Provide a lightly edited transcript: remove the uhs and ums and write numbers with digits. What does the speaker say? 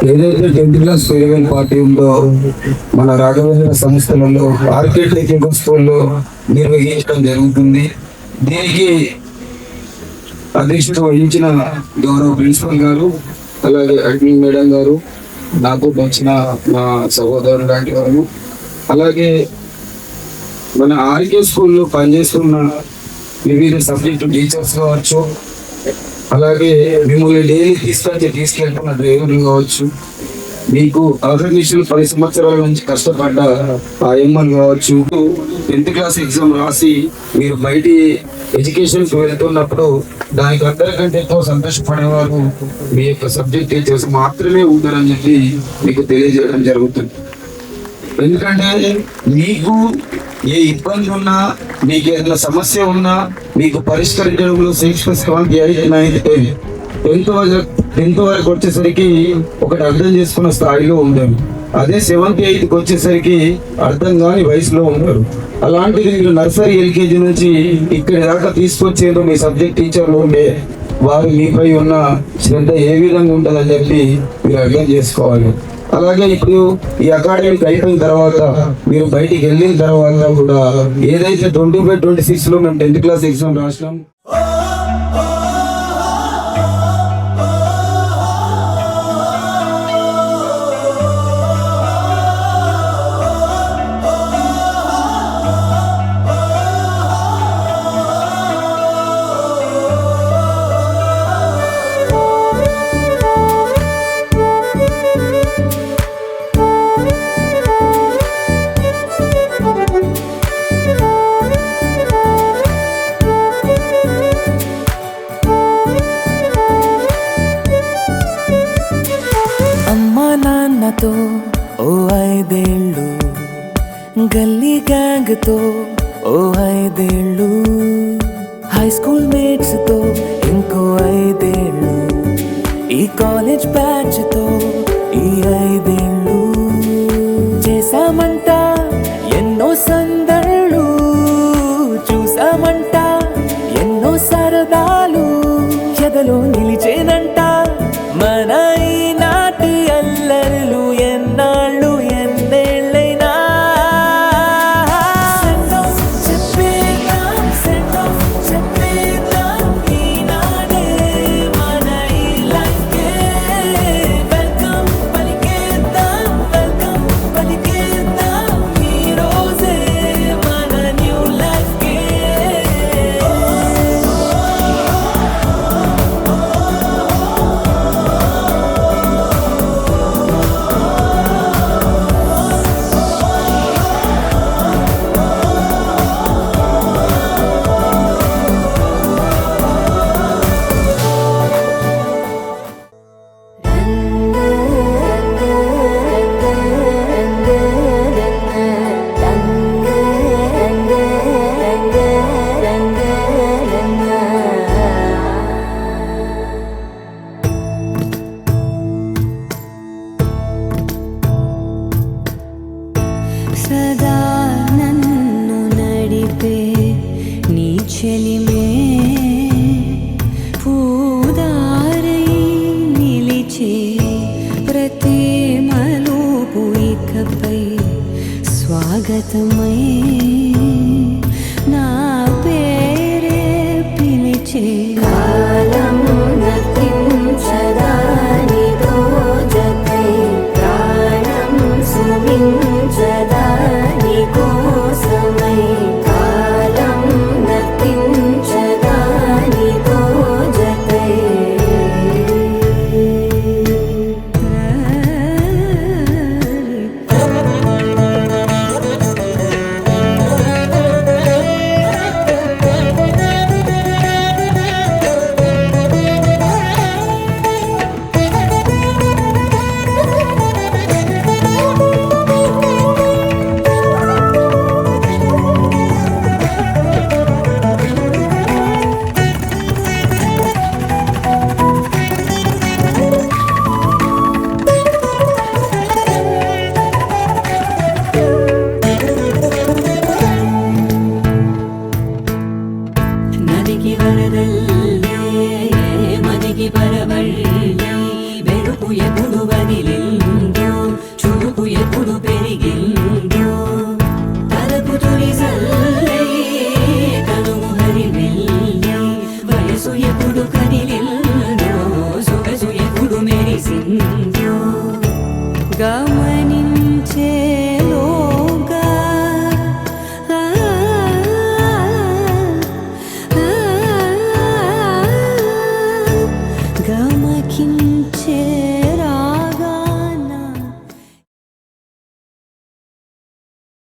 ఏదైతే 10th class farewell party ఉందో మన రాఘవేంద్ర సంస్థలలో ఆర్కేడ్ టెక్నికల్ స్కూల్లో నిర్వహించడం జరుగుతుంది. దీనికి అధ్యక్షత వహించిన గౌరవ ప్రిన్సిపల్ గారు, అలాగే అడ్మిన్ మేడం గారు, నాకు వచ్చిన మా సహోదరుడు లాంటి వారు, అలాగే మన ఆర్కే స్కూల్లో పనిచేస్తున్న వివిధ సబ్జెక్టు టీచర్స్ కావచ్చు, అలాగే మిమ్మల్ని డైలీ తీసుకెళ్తున్న డ్రైవర్లు కావచ్చు, మీకు ఆర్గనైజేషన్ 10 సంవత్సరాల నుంచి కష్టపడ్డ ఐఎంఎల్ కావచ్చు, 10th క్లాస్ ఎగ్జామ్ రాసి మీరు బయటి ఎడ్యుకేషన్కి వెళ్తున్నప్పుడు దానికి అందరికంటే ఎక్కువ సంతోషపడేవారు మీ యొక్క సబ్జెక్ట్ టీచర్స్ మాత్రమే ఉంటారని చెప్పి మీకు తెలియజేయడం జరుగుతుంది. ఎందుకంటే మీకు ఏ ఇబ్బంది ఉన్నా, మీకు ఏదైనా సమస్య ఉన్నా మీకు పరిష్కరించడంలో 6th, 7th, 8th, 9th, 10th వరకు వచ్చేసరికి ఒకటి అర్థం చేసుకున్న స్థాయిలో ఉండరు. అదే 7th, 8th వచ్చేసరికి అర్థం కాని వయసులో ఉండరు. అలాంటిది మీరు నర్సరీ, ఎల్కేజీ నుంచి ఇక్కడి దాకా తీసుకొచ్చేదో మీ సబ్జెక్ట్ టీచర్లు ఉండే వారు మీపై ఉన్న శ్రద్ధ ఏ విధంగా ఉంటుందని చెప్పి మీరు అర్థం చేసుకోవాలి. అలాగే ఇప్పుడు ఈ అకాడమిక్ అయిపోయిన తర్వాత మీరు బయటికి వెళ్ళిన తర్వాత కూడా ఏదైతే 2026లో మేము 10th క్లాస్ ఎగ్జామ్ రాసినాం, నాన్నతో ఓ 5 ఏళ్ళు, గల్లీ గ్యాంగ్ తో ఓ 5 ఏళ్ళు, హై స్కూల్ మేట్స్ తో ఇంకో 5 ఏళ్ళు, ఈ కాలేజ్ బ్యాచ్ తో ఈ 5 ఏళ్ళు, చేసామంట ఎన్నో సందళ్ళు, చూసామంట ఎన్నో సరదాలు, ఎదలో నిలిచేనంట మన ఈనాటి అల్లరులు ఎన్నాళ్ళు ఎన్నేళ్ళైనా. చెప్పేద్దాం ఈనాడే మన ఈ లైఫ్కే వెల్కమ్ పలికేద్దాం ఈ రోజే మన న్యూ లైఫ్కే. సదా నన్ను నడిపే నీ చెలిమే పూదారై నిలిచే ప్రతి మలుపు ఇకపై స్వాగతమై నా పేరే పిలిచే. కాలం నతించదా నీతో జతై, ప్రాణం సుమించదా నీ కోసమై, కాలం నతించదా నీతో జతై. నదికి వరదల్లే మదికి పరవళ్ళి, వెలుగు ఎప్పుడు వదిలిందో చూపు ఎప్పుడు పెరిగిందో తలపు తొలి జల్లై కనుము హరి వెళ్ళి వయసు ఎప్పుడు కదిలిందో సొగసు ఎప్పుడు మెరిసిందో గమనించేలోగా గమకించే